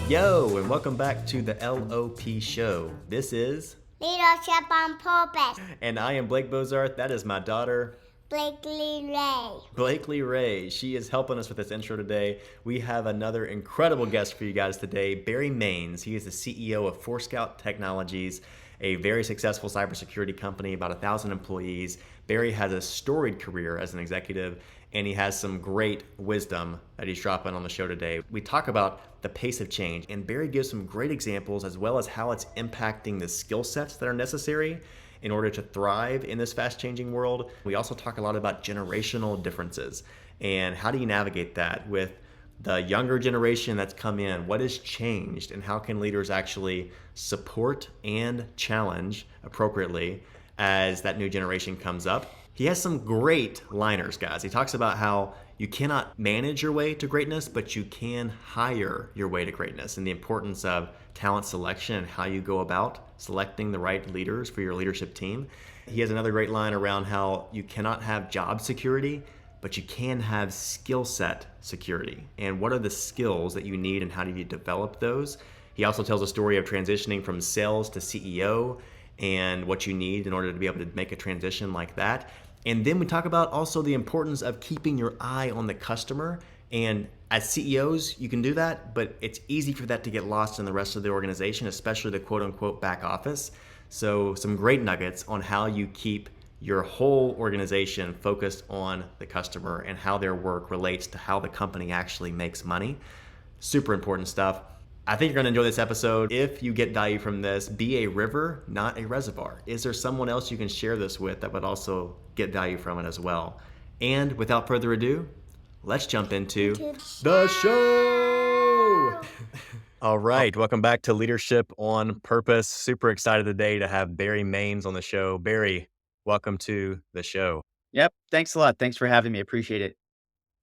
Yo, and welcome back to the LOP show. This is, Leadership on Purpose. and I am Blake Bozarth. That is my daughter, Blakely Ray. Blakely Ray. She is helping us with this intro today. We have another incredible guest for you guys today, Barry Mainz. He is the CEO of Forescout Technologies, a very successful cybersecurity company, about 1,000 employees. Barry has a storied career as an executive, and he has some great wisdom that he's dropping on the show today. We talk about the pace of change, and Barry gives some great examples as well as how it's impacting the skill sets that are necessary in order to thrive in this fast changing world. We also talk a lot about generational differences and how do you navigate that with the younger generation that's come in. What has changed, and how can leaders actually support and challenge appropriately as that new generation comes up? He has some great liners, guys. He talks about how you cannot manage your way to greatness, but you can hire your way to greatness, and the importance of talent selection and how you go about selecting the right leaders for your leadership team. He has another great line around how you cannot have job security, but you can have skill set security. And what are the skills that you need, and how do you develop those? He also tells a story of transitioning from sales to CEO and what you need in order to be able to make a transition like that. And then we talk about also the importance of keeping your eye on the customer. And as CEOs, you can do that, but it's easy for that to get lost in the rest of the organization, especially the quote unquote back office. So some great nuggets on how you keep your whole organization focused on the customer and how their work relates to how the company actually makes money. Super important stuff. I think you're going to enjoy this episode. If you get value from this, be a river, not a reservoir. Is there someone else you can share this with that would also get value from it as well? And without further ado, let's jump into the show. All right, welcome back to Leadership on Purpose. Super excited today to have Barry Mainz on the show. Barry, welcome to the show. Yep. Thanks a lot. Thanks for having me. Appreciate it.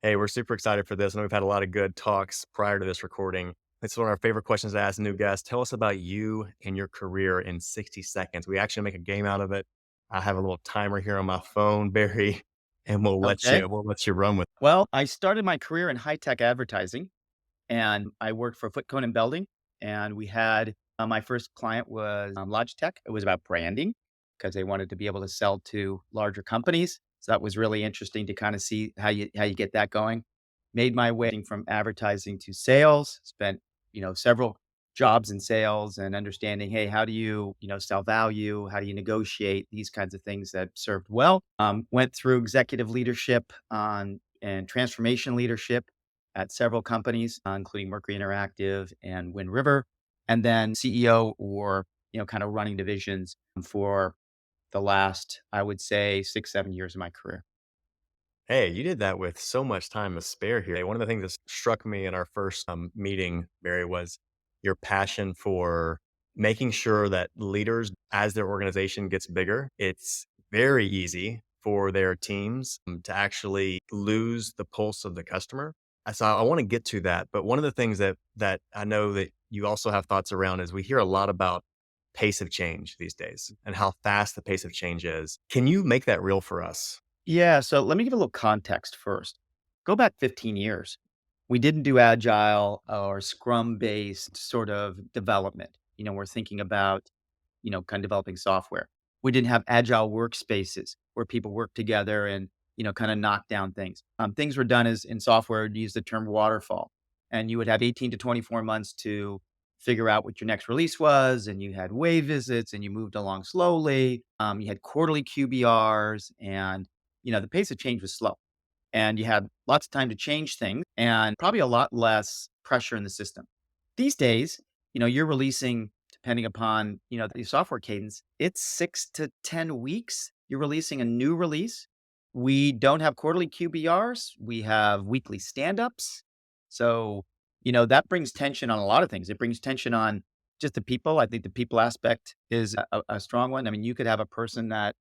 Hey, we're super excited for this. I know we've had a lot of good talks prior to this recording. It's one of our favorite questions to ask new guests. Tell us about you and your career in 60 seconds. We actually make a game out of it. I have a little timer here on my phone, Barry, and Okay. we'll let you run with it. Well, I started my career in high tech advertising, and I worked for Foot Cone and Belding. And we had my first client was Logitech. It was about branding because they wanted to be able to sell to larger companies. So that was really interesting to kind of see how you get that going. Made my way from advertising to sales. Spent several jobs in sales and understanding, hey, how do you sell value? How do you negotiate? These kinds of things that served well. Went through executive leadership and transformation leadership at several companies, including Mercury Interactive and Wind River, and then CEO or kind of running divisions for the last, I would say, 6, 7 years of my career. Hey, you did that with so much time to spare here. One of the things that struck me in our first meeting, Barry, was your passion for making sure that leaders, as their organization gets bigger, it's very easy for their teams to actually lose the pulse of the customer. So I want to get to that. But one of the things that I know that you also have thoughts around is we hear a lot about pace of change these days and how fast the pace of change is. Can you make that real for us? Yeah. So let me give a little context first. Go back 15 years. We didn't do agile or scrum based sort of development. We're thinking about, kind of developing software. We didn't have agile workspaces where people work together and, kind of knock down things. Things were done as in software, you'd use the term waterfall, and you would have 18 to 24 months to figure out what your next release was. And you had wave visits and you moved along slowly. You had quarterly QBRs and, the pace of change was slow and you had lots of time to change things and probably a lot less pressure in the system. These days, you're releasing, depending upon, the software cadence, it's 6 to 10 weeks. You're releasing a new release. We don't have quarterly QBRs. We have weekly stand-ups. So, that brings tension on a lot of things. It brings tension on just the people. I think the people aspect is a strong one. I mean, you could have a person that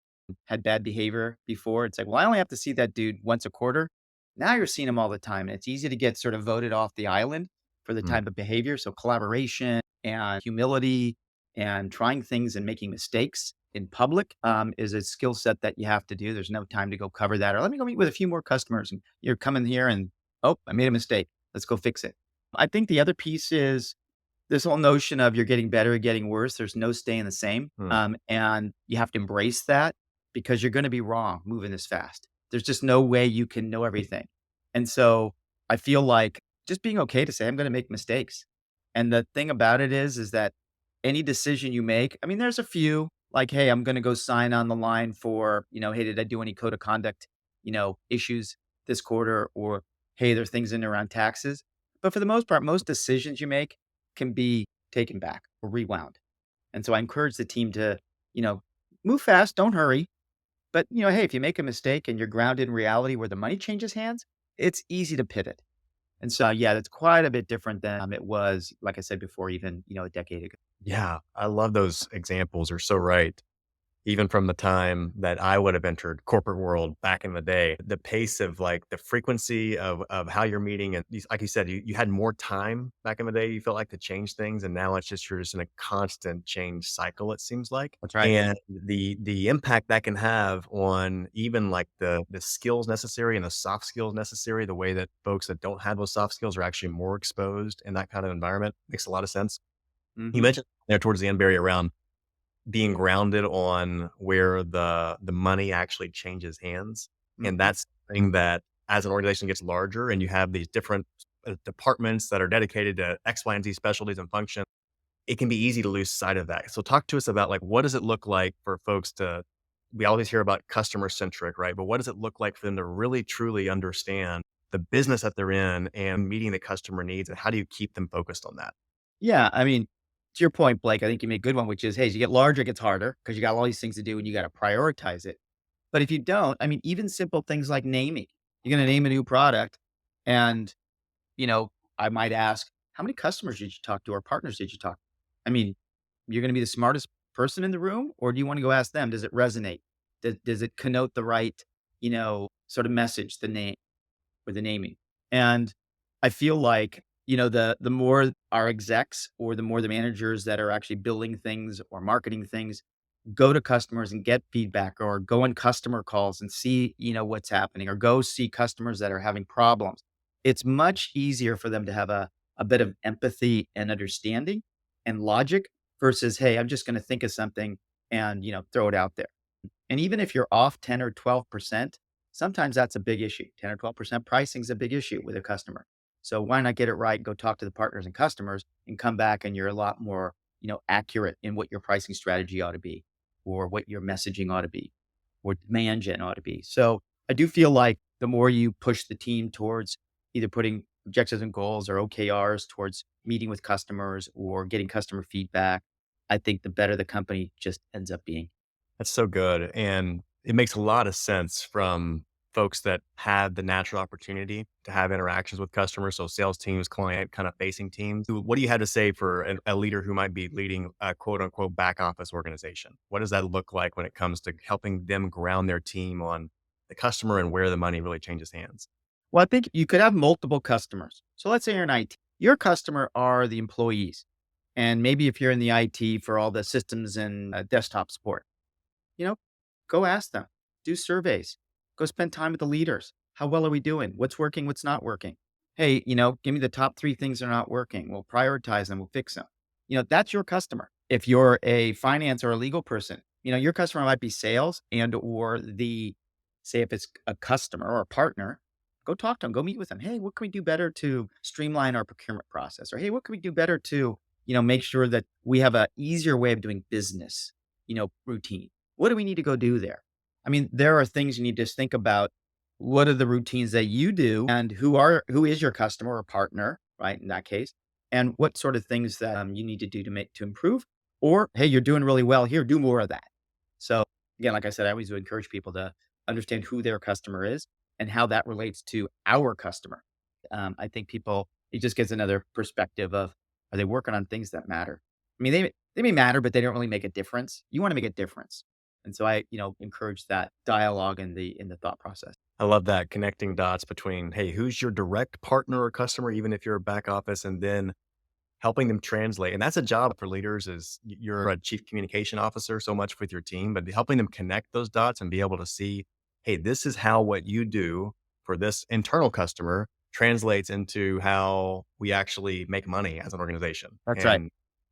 had bad behavior before. It's like, well, I only have to see that dude once a quarter. Now you're seeing him all the time. And it's easy to get sort of voted off the island for the type of behavior. So collaboration and humility and trying things and making mistakes in public is a skill set that you have to do. There's no time to go cover that. Or let me go meet with a few more customers. And you're coming here and, oh, I made a mistake. Let's go fix it. I think the other piece is this whole notion of you're getting better, getting worse. There's no staying the same. Hmm. And you have to embrace that because you're going to be wrong moving this fast. There's just no way you can know everything. And so I feel like just being okay to say, I'm going to make mistakes. And the thing about it is that any decision you make, I mean, there's a few like, hey, I'm going to go sign on the line for, hey, did I do any code of conduct, issues this quarter? Or, hey, there's things in around taxes. But for the most part, most decisions you make can be taken back or rewound. And so I encourage the team to, you know, move fast, don't hurry. But, hey, if you make a mistake and you're grounded in reality where the money changes hands, it's easy to pivot. And so, yeah, that's quite a bit different than it was, like I said before, even, a decade ago. Yeah, I love those examples. Are so right. Even from the time that I would have entered corporate world back in the day, the pace of like the frequency of how you're meeting and like you said, you had more time back in the day. You felt like to change things, and now it's just you're just in a constant change cycle. It seems like, That's right. and the impact that can have on even like the skills necessary and the soft skills necessary. The way that folks that don't have those soft skills are actually more exposed in that kind of environment makes a lot of sense. You Hmm. mentioned there towards the end, Barry, around being grounded on where the money actually changes hands, and Hmm. that's something that as an organization gets larger and you have these different, departments that are dedicated to X, Y, and Z specialties and function, it can be easy to lose sight of that. So talk to us about, like, what does it look like for folks to we always hear about customer centric, right? But what does it look like for them to really truly understand the business that they're in and meeting the customer needs, and how do you keep them focused on that? Yeah. I mean, to your point, Blake, I think you made a good one, which is, hey, as you get larger, it gets harder because you got all these things to do and you got to prioritize it. But if you don't, I mean, even simple things like naming, you're going to name a new product and you know, I might ask, how many customers did you talk to or partners did you talk to? I mean, you're going to be the smartest person in the room, or do you want to go ask them? Does it resonate? Does it connote the right, sort of message, the name or the naming? And I feel like, the more our execs or the more the managers that are actually building things or marketing things go to customers and get feedback or go on customer calls and see, what's happening or go see customers that are having problems. It's much easier for them to have a bit of empathy and understanding and logic versus, hey, I'm just going to think of something and, throw it out there. And even if you're off 10 or 12%, sometimes that's a big issue. 10 or 12% pricing is a big issue with a customer. So why not get it right, go talk to the partners and customers and come back and you're a lot more, accurate in what your pricing strategy ought to be or what your messaging ought to be or demand gen ought to be. So I do feel like the more you push the team towards either putting objectives and goals or OKRs towards meeting with customers or getting customer feedback, I think the better the company just ends up being. That's so good, and it makes a lot of sense from folks that have the natural opportunity to have interactions with customers, so sales teams, client kind of facing teams. What do you have to say for a leader who might be leading a quote unquote back office organization? What does that look like when it comes to helping them ground their team on the customer and where the money really changes hands? Well, I think you could have multiple customers. So let's say you're in IT. Your customer are the employees. And maybe if you're in the IT for all the systems and desktop support, you know, go ask them, do surveys, go spend time with the leaders. How well are we doing? What's working? What's not working? Hey, give me the top three things that are not working. We'll prioritize them. We'll fix them. That's your customer. If you're a finance or a legal person, your customer might be sales and or say if it's a customer or a partner, go talk to them, go meet with them. Hey, what can we do better to streamline our procurement process? Or hey, what can we do better to, make sure that we have a easier way of doing business, routine. What do we need to go do there? I mean, there are things you need to just think about. What are the routines that you do and who is your customer or partner, right? In that case, and what sort of things that you need to do to improve, or, hey, you're doing really well here, do more of that. So again, like I said, I always would encourage people to understand who their customer is and how that relates to our customer. I think it just gets another perspective of, are they working on things that matter? I mean, they may matter, but they don't really make a difference. You want to make a difference. And so I, encourage that dialogue in the thought process. I love that connecting dots between, hey, who's your direct partner or customer, even if you're a back office, and then helping them translate. And that's a job for leaders is you're a chief communication officer so much with your team, but helping them connect those dots and be able to see, hey, this is how what you do for this internal customer translates into how we actually make money as an organization That's right.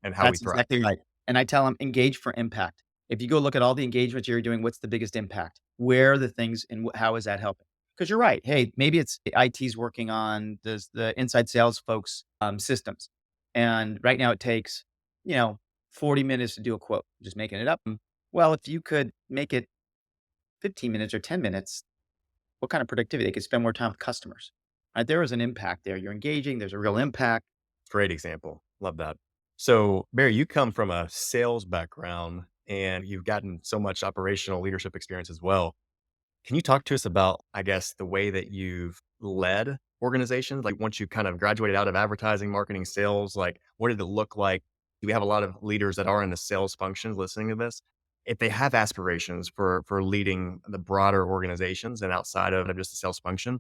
and how we That's thrive. exactly right. And I tell them, engage for impact. If you go look at all the engagements you're doing, what's the biggest impact? Where are the things and how is that helping? Because you're right. Hey, maybe it's IT's working on the inside sales folks systems. And right now it takes, you know, 40 minutes to do a quote, just making it up. Well, if you could make it 15 minutes or 10 minutes, what kind of productivity? They could spend more time with customers. Right? There is an impact there. You're engaging, there's a real impact. Great example. Love that. So, Barry, you come from a sales background and you've gotten so much operational leadership experience as well. Can you talk to us about, I guess, the way that you've led organizations? Like once you kind of graduated out of advertising, marketing, sales, like what did it look like? Do we have a lot of leaders that are in the sales functions listening to this? If they have aspirations for leading the broader organizations and outside of just the sales function,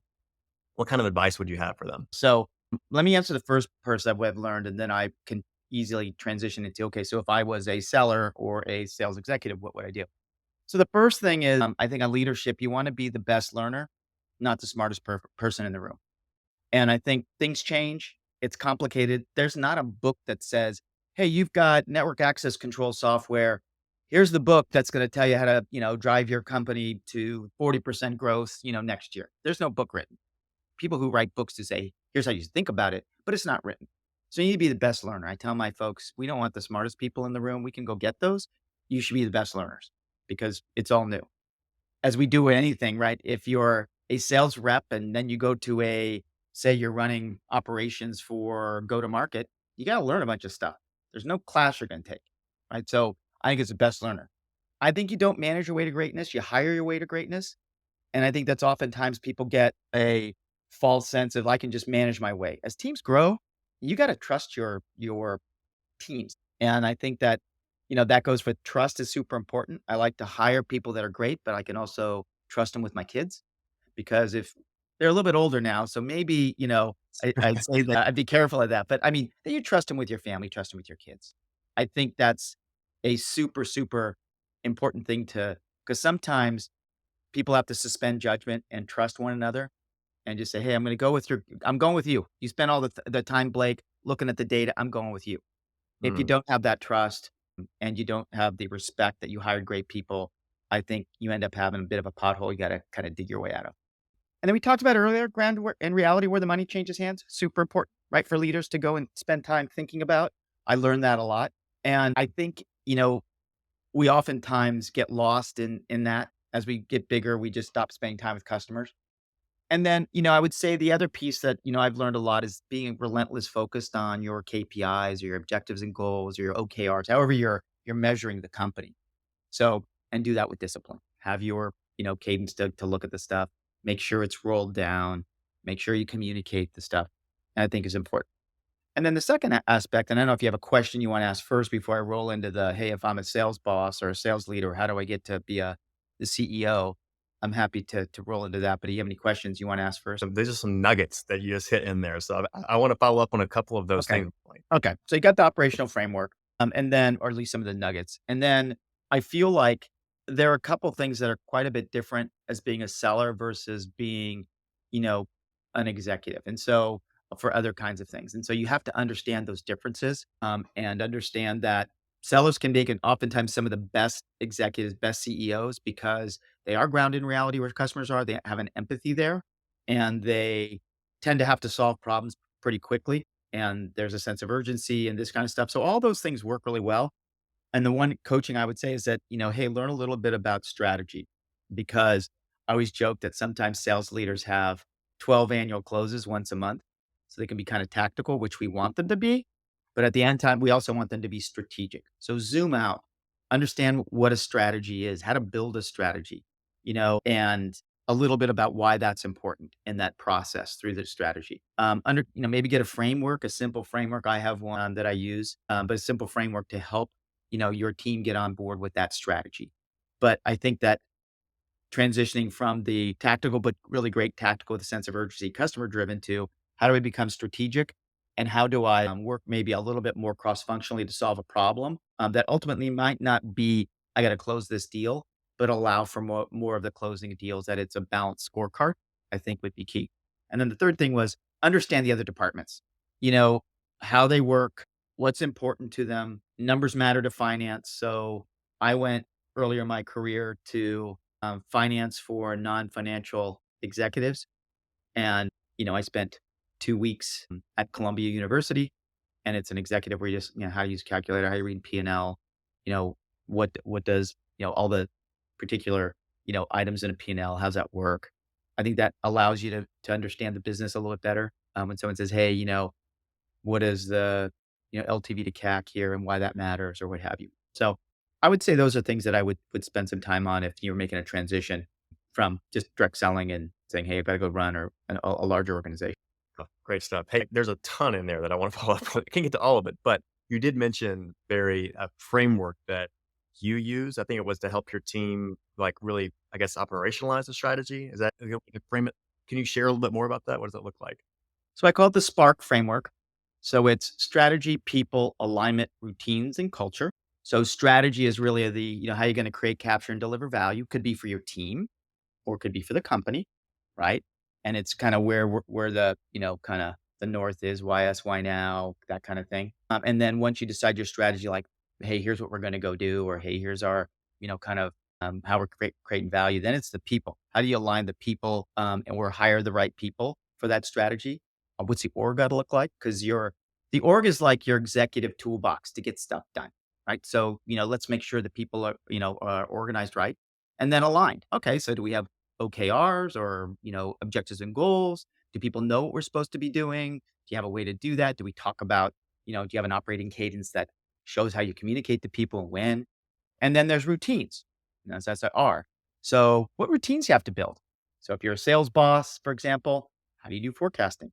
what kind of advice would you have for them? So let me answer the first part that I've learned, and then I can easily transition into okay, so if I was a seller or a sales executive, what would I do? So the first thing is, I think on leadership, you want to be the best learner, not the smartest person in the room. And I think things change. It's complicated. There's not a book that says, "Hey, you've got network access control software. Here's the book that's going to tell you how to, drive your company to 40% growth, next year." There's no book written. People who write books to say, "Here's how you think about it," but it's not written. So you need to be the best learner. I tell my folks, we don't want the smartest people in the room. We can go get those. You should be the best learners because it's all new. As we do with anything, right? If you're a sales rep and then you go to say you're running operations for go to market, you got to learn a bunch of stuff. There's no class you're going to take, right? So I think it's the best learner. I think you don't manage your way to greatness. You hire your way to greatness. And I think that's oftentimes people get a false sense of I can just manage my way. As teams grow, you got to trust your teams. And I think that, that goes with trust is super important. I like to hire people that are great, but I can also trust them with my kids because if they're a little bit older now, so maybe, I'd say that I'd be careful of that. But I mean, that you trust them with your family, trust them with your kids. I think that's a super, super important thing because sometimes people have to suspend judgment and trust one another and just say, "Hey, I'm going with you. You spent all the time, Blake, looking at the data. I'm going with you." If you Mm. don't have that trust and you don't have the respect that you hired great people, I think you end up having a bit of a pothole you gotta kinda dig your way out of. And then we talked about earlier, in reality, where the money changes hands, super important, right? For leaders to go and spend time thinking about. I learned that a lot. And I think, we oftentimes get lost in that. As we get bigger, we just stop spending time with customers. And then, I would say the other piece that, I've learned a lot is being relentless focused on your KPIs or your objectives and goals or your OKRs, however you're measuring the company. So, and do that with discipline. Have your, cadence to look at the stuff, make sure it's rolled down, make sure you communicate the stuff. And I think is important. And then the second aspect, and I don't know if you have a question you want to ask first before I roll into hey, if I'm a sales boss or a sales leader, how do I get to be the CEO? I'm happy to roll into that. But do you have any questions you want to ask first? So there's just some nuggets that you just hit in there. So I want to follow up on a couple of those Okay. things. Okay. So you got the operational framework, and then, or at least some of the nuggets. And then I feel like there are a couple things that are quite a bit different as being a seller versus being, you know, an executive. And so for other kinds of things. And so you have to understand those differences, and understand that sellers can make it oftentimes some of the best executives, best CEOs, because they are grounded in reality where customers are. They have an empathy there and they tend to have to solve problems pretty quickly and there's a sense of urgency and this kind of stuff. So all those things work really well. And the one coaching I would say is that, hey, learn a little bit about strategy because I always joke that sometimes sales leaders have 12 annual closes once a month. So they can be kind of tactical, which we want them to be. But at the end time, we also want them to be strategic. So zoom out, understand what a strategy is, how to build a strategy, and a little bit about why that's important in that process through the strategy. Maybe get a framework, a simple framework. I have one that I use, but a simple framework to help, your team get on board with that strategy. But I think that transitioning from the tactical, but really great tactical with a sense of urgency, customer driven to how do we become strategic and how do I work maybe a little bit more cross functionally to solve a problem that ultimately might not be, I got to close this deal, but allow for more of the closing deals that it's a balanced scorecard, I think would be key. And then the third thing was understand the other departments, you know, how they work, what's important to them. Numbers matter to finance. So I went earlier in my career to finance for non-financial executives. And, I spent 2 weeks at Columbia University, and it's an executive where you just, how to use a calculator, how you read P&L, you know, what does, all the particular, items in a P&L, how's that work? I think that allows you to understand the business a little bit better. When someone says, hey, what is the, LTV to CAC here and why that matters or what have you. So I would say those are things that I would spend some time on if you were making a transition from just direct selling and saying, hey, I've got to go run or a larger organization. Oh, great stuff. Hey, there's a ton in there that I want to follow up with. I can't get to all of it, but you did mention, Barry, a framework that you use. I think it was to help your team, like really, I guess, operationalize the strategy. Is that you can frame it? Can you share a little bit more about that? What does it look like? So I call it the Spark framework. So it's strategy, people, alignment, routines, and culture. So strategy is really how you're going to create, capture, and deliver value. Could be for your team or it could be for the company, right? And it's kind of where the, kind of the north is, why us, why now, that kind of thing. And then once you decide your strategy, like, hey, here's what we're going to go do, or hey, here's our, kind of how we're creating value. Then it's the people. How do you align the people or hire the right people for that strategy? What's the org got to look like? Because the org is like your executive toolbox to get stuff done, right? So let's make sure that people are are organized right and then aligned. Okay, so do we have OKRs or, objectives and goals? Do people know what we're supposed to be doing? Do you have a way to do that? Do we talk about, do you have an operating cadence that shows how you communicate to people and when? And then there's routines. That's the R. So what routines you have to build? So if you're a sales boss, for example, how do you do forecasting?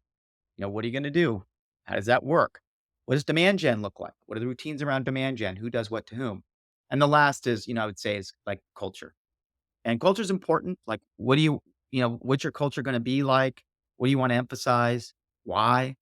What are you going to do? How does that work? What does demand gen look like? What are the routines around demand gen? Who does what to whom? And the last is, I would say is like culture. And culture is important. Like, what's your culture going to be like? What do you want to emphasize? Why?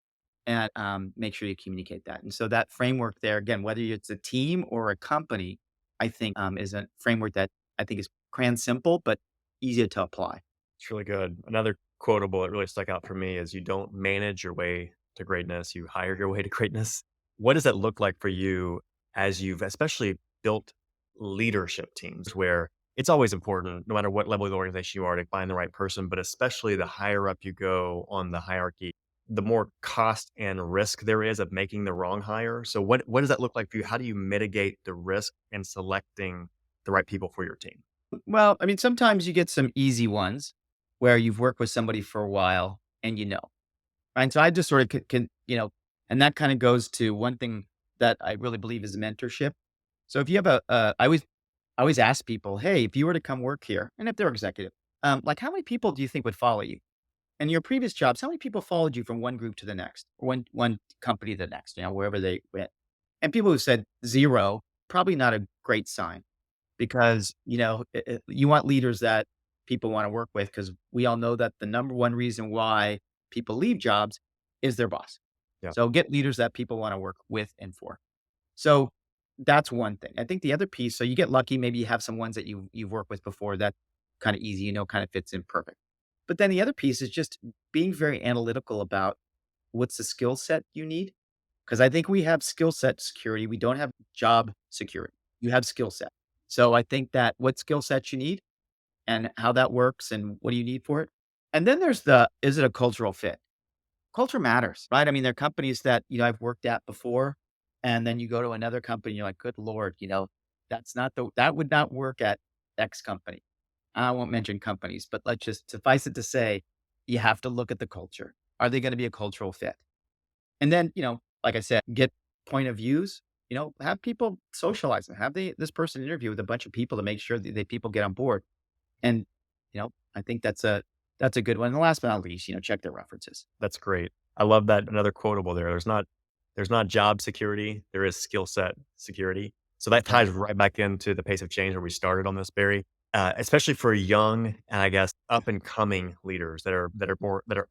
And make sure you communicate that. And so that framework there, again, whether it's a team or a company, I think is a framework that I think is cran simple, but easy to apply. It's really good. Another quotable that really stuck out for me is you don't manage your way to greatness, you hire your way to greatness. What does that look like for you as you've especially built leadership teams where it's always important, no matter what level of the organization you are, to find the right person, but especially the higher up you go on the hierarchy, the more cost and risk there is of making the wrong hire. So what does that look like for you? How do you mitigate the risk in selecting the right people for your team? Well, I mean, sometimes you get some easy ones where you've worked with somebody for a while and right? So I just sort of and that kind of goes to one thing that I really believe is mentorship. So if you have I always ask people, hey, if you were to come work here, and if they're executive, like how many people do you think would follow you? And your previous jobs, how many people followed you from one group to the next, or one company to the next, wherever they went? And people who said zero, probably not a great sign because, you want leaders that people want to work with because we all know that the number one reason why people leave jobs is their boss. Yeah. So get leaders that people want to work with and for. So that's one thing. I think the other piece, so you get lucky, maybe you have some ones that you've worked with before that kind of easy, kind of fits in perfect. But then the other piece is just being very analytical about what's the skill set you need. Because I think we have skill set security. We don't have job security. You have skill set. So I think that what skill sets you need and how that works and what do you need for it. And then there's is it a cultural fit? Culture matters, right? I mean, there are companies that, I've worked at before, and then you go to another company, you're like, good Lord, that would not work at X company. I won't mention companies, but let's just suffice it to say, you have to look at the culture. Are they going to be a cultural fit? And then, like I said, get point of views, have people socialize and have this person interview with a bunch of people to make sure that people get on board. And, I think that's a good one. And last but not least, check their references. That's great. I love that. Another quotable there. There's not job security. There is skill set security. So that Yeah. ties right back into the pace of change where we started on this, Barry. Especially for young and I guess up and coming leaders that are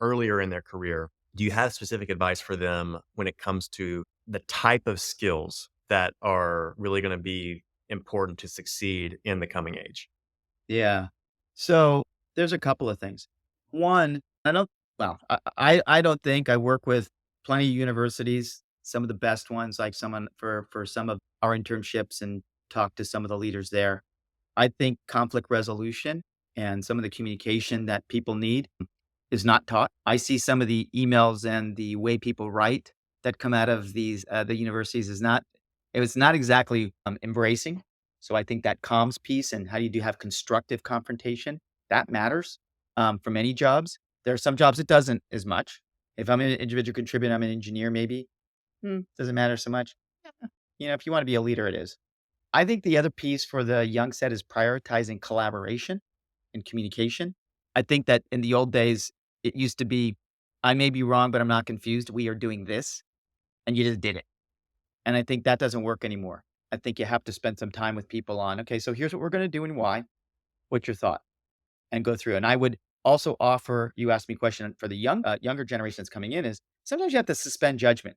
earlier in their career. Do you have specific advice for them when it comes to the type of skills that are really going to be important to succeed in the coming age? Yeah. So there's a couple of things. One, I don't Well, I don't think I work with plenty of universities, some of the best ones, like someone for some of our internships and talk to some of the leaders there. I think conflict resolution and some of the communication that people need is not taught. I see some of the emails and the way people write that come out of the universities is not it was not exactly embracing. So I think that comms piece and how you do have constructive confrontation that matters for many jobs. There are some jobs it doesn't as much. If I'm an individual contributor, I'm an engineer, maybe doesn't matter so much. If you want to be a leader, it is. I think the other piece for the young set is prioritizing collaboration and communication. I think that in the old days, it used to be, I may be wrong, but I'm not confused. We are doing this, and you just did it. And I think that doesn't work anymore. I think you have to spend some time with people on, okay, so here's what we're going to do and why. What's your thought? And go through. And I would also offer, you asked me a question for the younger generations coming in is sometimes you have to suspend judgment.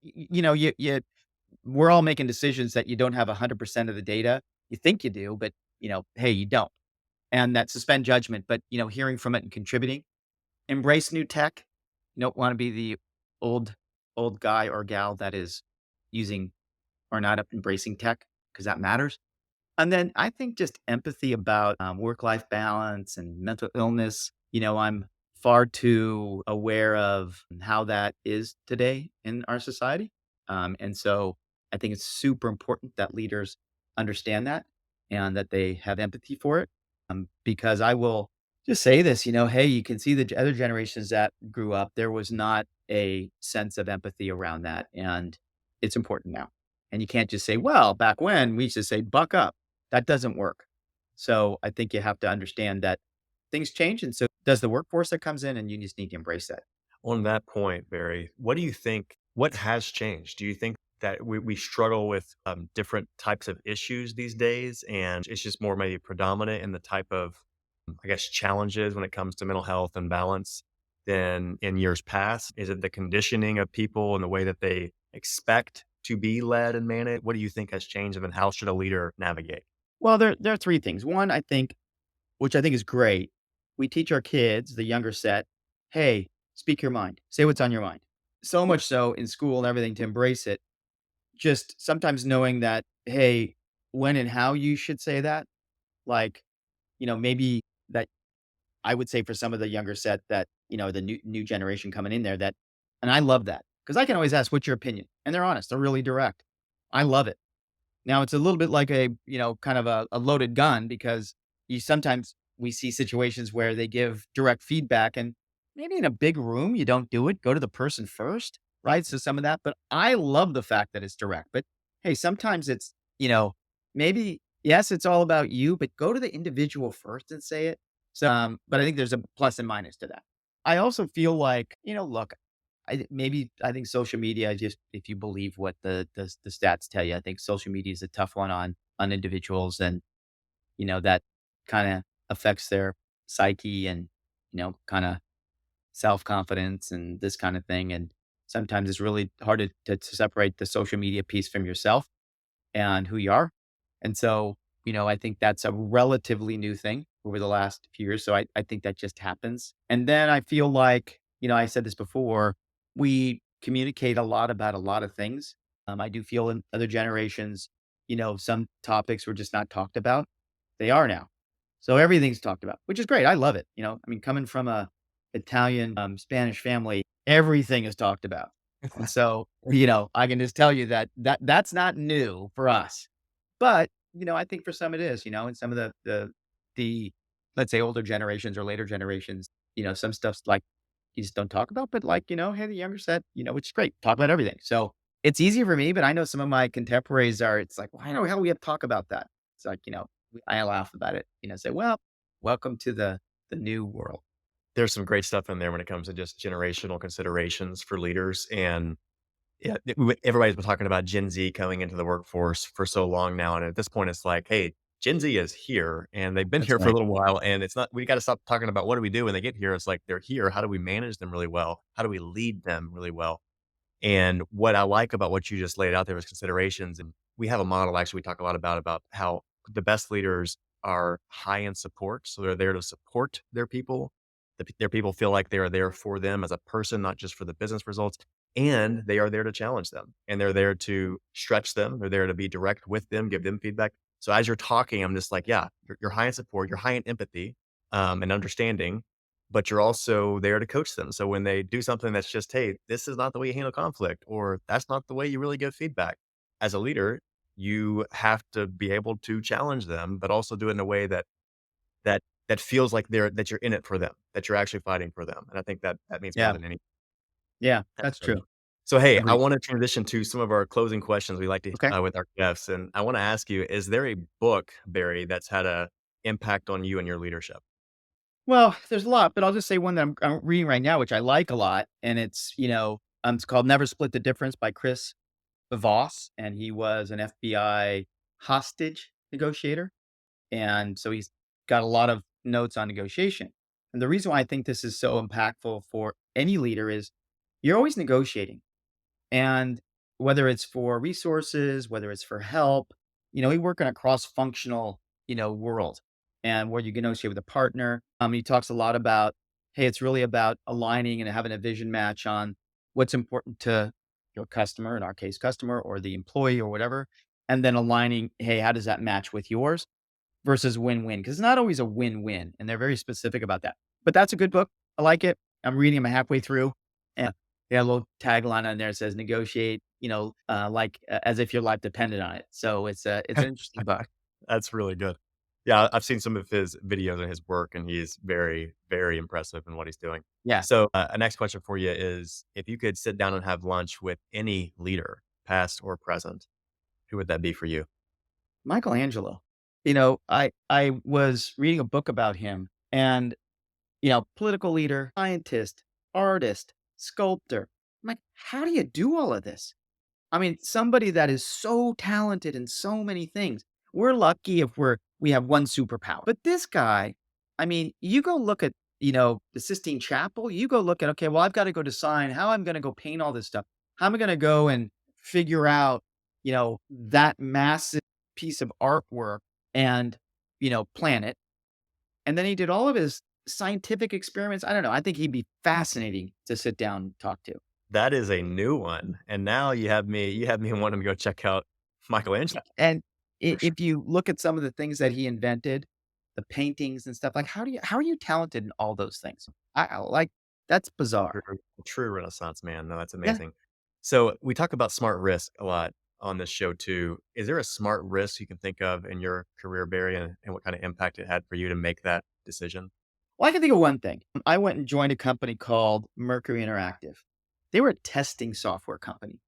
We're all making decisions that you don't have 100% of the data. You think you do, but hey, you don't. And that suspend judgment, but hearing from it and contributing. Embrace new tech. You don't want to be the old old guy or gal that is using or not up embracing tech because that matters. And then I think just empathy about work-life balance and mental illness. I'm far too aware of how that is today in our society. And so I think it's super important that leaders understand that and that they have empathy for it. Because I will just say this, hey, you can see the other generations that grew up, there was not a sense of empathy around that. And it's important now. And you can't just say, well, back when we used to say, buck up. That doesn't work. So I think you have to understand that things change. And so does the workforce that comes in, and you just need to embrace that. On that point, Barry, what do you think? What has changed? Do you think that we struggle with different types of issues these days, and it's just more maybe predominant in the type of, I guess, challenges when it comes to mental health and balance than in years past? Is it the conditioning of people and the way that they expect to be led and managed? What do you think has changed, and then how should a leader navigate? Well, there are three things. One, I think, which I think is great. We teach our kids, the younger set, hey, speak your mind, say what's on your mind. So much so in school and everything to embrace it. Just sometimes knowing that, hey, when and how you should say that, like, maybe that I would say for some of the younger set that, the new generation coming in there that, and I love that because I can always ask, what's your opinion? And they're honest, they're really direct. I love it. Now it's a little bit like a, kind of a loaded gun because you sometimes we see situations where they give direct feedback and maybe in a big room, you don't do it. Go to the person first, right? So some of that, but I love the fact that it's direct. But hey, sometimes it's, maybe, yes, it's all about you, but go to the individual first and say it. So, but I think there's a plus and minus to that. I also feel like, look, I think social media just if you believe what the stats tell you, I think social media is a tough one on individuals and that kind of affects their psyche and kind of self-confidence and this kind of thing. And sometimes it's really hard to separate the social media piece from yourself and who you are. And so, I think that's a relatively new thing over the last few years. So I think that just happens. And then I feel like, I said this before, we communicate a lot about a lot of things. I do feel in other generations, some topics were just not talked about. They are now. So everything's talked about, which is great. I love it. I mean, coming from a Italian, Spanish family, everything is talked about. And so, I can just tell you that's not new for us. But, I think for some it is, and some of the let's say older generations or later generations, some stuff's like you just don't talk about, but like, hey, the younger set, which is great, talk about everything. So it's easier for me, but I know some of my contemporaries are, it's like, why the hell we have to talk about that? It's like, I laugh about it, say, well, welcome to the new world. There's some great stuff in there when it comes to just generational considerations for leaders. And yeah, everybody's been talking about Gen Z coming into the workforce for so long now. And at this point, it's like, hey, Gen Z is here and they've been That's here for a right. little while. And it's not, we got to stop talking about what do we do when they get here. It's like they're here. How do we manage them really well? How do we lead them really well? And what I like about what you just laid out there was considerations. And we have a model actually we talk a lot about how the best leaders are high in support. So they're there to support their people their people feel like they are there for them as a person, not just for the business results. And they are there to challenge them and they're there to stretch them. They're there to be direct with them, give them feedback. So as you're talking, I'm just like, yeah, you're high in support, you're high in empathy and understanding, but you're also there to coach them. So when they do something that's just, hey, this is not the way you handle conflict, or that's not the way you really give feedback. As a leader, you have to be able to challenge them, but also do it in a way that that feels like that you're in it for them, that you're actually fighting for them. And I think that means more Yeah. than anything. Yeah. That's That's so true. neat. So, hey, I Agreed. wanna transition to some of our closing questions we like to Okay. with our guests, and I wanna ask you, is there a book, Barry, that's had a impact on you and your leadership? Well, there's a lot, but I'll just say one that I'm reading right now, which I like a lot, and it's called Never Split the Difference by Chris Voss, and he was an FBI hostage negotiator, and so he's got a lot of notes on negotiation. And the reason why I think this is so impactful for any leader is you're always negotiating. And whether it's for resources, whether it's for help, we work in a cross-functional, world and where you can negotiate with a partner. He talks a lot about, hey, it's really about aligning and having a vision match on what's important to your customer, in our case, customer or the employee or whatever. And then aligning, hey, how does that match with yours versus win-win? Because it's not always a win-win. And they're very specific about that. But that's a good book. I like it. I'm reading them halfway through. Yeah, a little tagline on there says negotiate, as if your life depended on it. So it's an interesting book. That's really good. Yeah, I've seen some of his videos and his work, and he's very, very impressive in what he's doing. Yeah. So, a next question for you is, if you could sit down and have lunch with any leader, past or present, who would that be for you? Michelangelo. I was reading a book about him and, political leader, scientist, artist, sculptor. I'm like, how do you do all of this? I mean, somebody that is so talented in so many things. We're lucky if we have one superpower. But this guy, I mean, you go look at, the Sistine Chapel, you go look at, okay, well, I've got to go design how I'm going to go paint all this stuff. How am I going to go and figure out, that massive piece of artwork and, plan it. And then he did all of his scientific experiments. I don't know. I think he'd be fascinating to sit down and talk to. That is a new one, and now you have me wanting to go check out Michelangelo. And if you look at some of the things that he invented, the paintings and stuff, like how are you talented in all those things? Like that's bizarre. True, true Renaissance man. No, that's Yeah. amazing. So we talk about smart risk a lot on this show too. Is there a smart risk you can think of in your career, Barry, and what kind of impact it had for you to make that decision? Well, I can think of one thing. I went and joined a company called Mercury Interactive. They were a testing software company.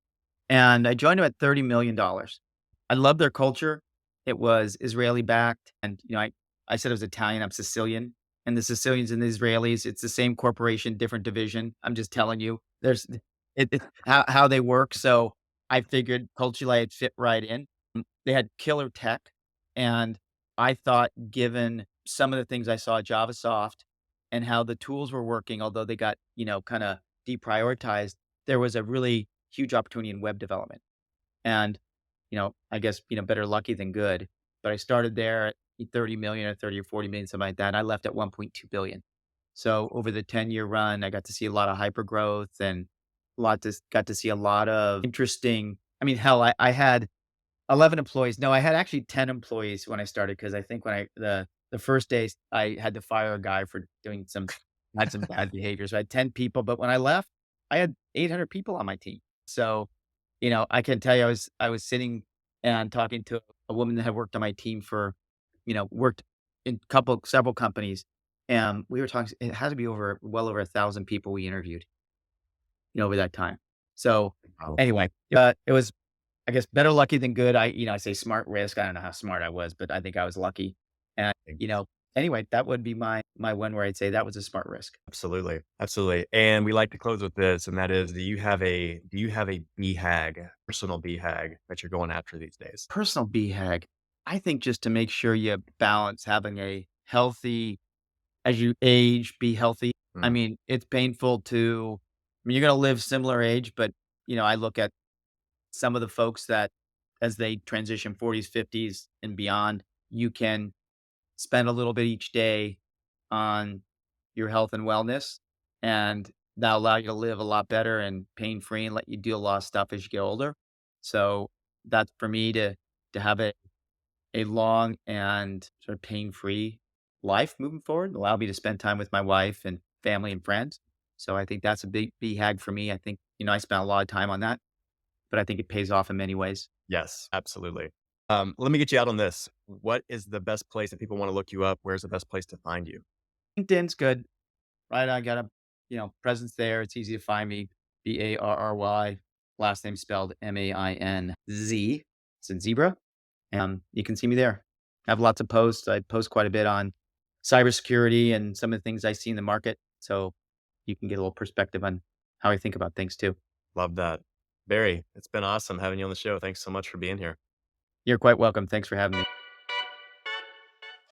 And I joined them at $30 million. I love their culture. It was Israeli backed. And, I said I was Italian, I'm Sicilian. And the Sicilians and the Israelis, it's the same corporation, different division. I'm just telling you, it's how they work. So I figured culturally I'd fit right in. They had killer tech. And I thought, given some of the things I saw at JavaSoft and how the tools were working, although they got, kind of deprioritized, there was a really huge opportunity in web development. And, I guess, better lucky than good. But I started there at 30 million or 30 or 40 million, something like that. And I left at 1.2 billion. So over the 10-year run, I got to see a lot of hyper growth and got to see a lot of interesting. I mean, hell, I had 11 employees. No, I had actually 10 employees when I started because I think when the first day I had to fire a guy for doing had some bad behavior. So I had 10 people, but when I left, I had 800 people on my team. So, I can tell you I was sitting and talking to a woman that had worked on my team for, worked in several companies. And we were talking, it had to be well over 1,000 people we interviewed, over that time. So Wow. anyway, it was, I guess, better lucky than good. I say smart risk. I don't know how smart I was, but I think I was lucky. And, anyway, that would be my one where I'd say that was a smart risk. Absolutely, absolutely. And we like to close with this, and that is, do you have a BHAG, personal BHAG that you're going after these days? Personal BHAG. I think just to make sure you balance having a healthy, as you age, be healthy. I Mm, mean, it's painful you're going to live similar age, but, I look at some of the folks that as they transition 40s, 50s and beyond, you can spend a little bit each day on, your health and wellness, and that'll allow you to live a lot better and pain-free and let you do a lot of stuff as you get older. So that's for me to have a long and sort of pain-free life moving forward, allow me to spend time with my wife and family and friends. So I think that's a big BHAG for me. I think, I spent a lot of time on that, but I think it pays off in many ways. Yes, absolutely. Let me get you out on this. What is the best place that people want to look you up? Where's the best place to find you? LinkedIn's good, right? I got a, presence there. It's easy to find me. Barry, last name spelled Mainz. It's in zebra. You can see me there. I have lots of posts. I post quite a bit on cybersecurity and some of the things I see in the market. So you can get a little perspective on how I think about things too. Love that. Barry, it's been awesome having you on the show. Thanks so much for being here. You're quite welcome. Thanks for having me.